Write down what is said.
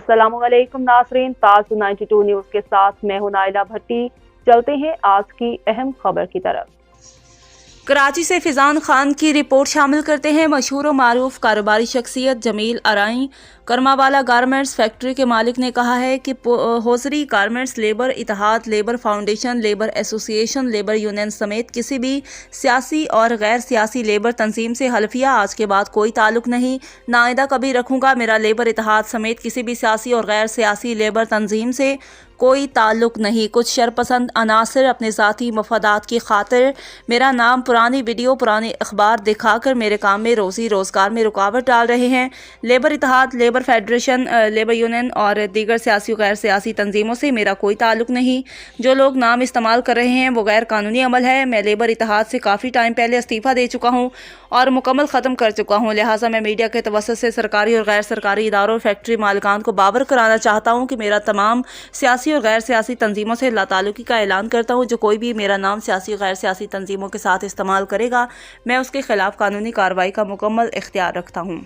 अस्सलाम वालेकुम नाज़रीन, ताज 92 न्यूज़ के साथ मैं हूं नाइला भट्टी। चलते हैं आज की अहम खबर की तरफ। कराची से फिजान खान की रिपोर्ट शामिल करते हैं। मशहूर और मारूफ कारोबारी शख्सियत जमील अराई करमावाला गारमेंट्स फैक्ट्री के मालिक ने कहा है कि होसरी गारमेंट्स लेबर इत्तेहाद, labour foundation, labour association, labour union समेत किसी भी सियासी और गैर सियासी लेबर तंजीम से हल्फिया आज के बाद कोई ताल्लुक नहीं, ना आइंदा कभी रखूंगा। मेरा लेबर इत्तेहाद समेत किसी भी सियासी और गैर सियासी लेबर तंजीम से कोई ताल्लुक नहीं। कुछ शरपसंद अनासर अपने ज़ाती मफादात की खातिर मेरा नाम पुरानी वीडियो, पुरानी अखबार दिखाकर मेरे काम में, रोज़ी रोज़गार में रुकावट डाल रहे हैं। लेबर इत्तेहाद, लेबर फेडरेशन, लेबर यूनियन और दीगर सियासी और गैर सियासी तंजीमों से मेरा कोई ताल्लुक नहीं। जो लोग नाम इस्तेमाल कर रहे हैं वो गैर कानूनी अमल है। मैं लेबर इत्तेहाद से काफ़ी टाइम पहले इस्तीफ़ा दे चुका हूँ और मुकम्मल ख़त्म कर चुका हूँ। लिहाजा मैं मीडिया के तवस्सुत से सरकारी और गैर सरकारी इदारों और फैक्ट्री मालिकान को बावर कराना चाहता हूँ कि मेरा तमाम सियासी और गैर सियासी तंजीमों से लाताल्लुकी का ऐलान करता हूँ। जो कोई भी मेरा नाम सियासी और गैर सियासी तंजीमों के साथ इस्तेमाल करेगा, मैं उसके खिलाफ कानूनी कार्रवाई का मुकम्मल इख्तियार रखता हूँ।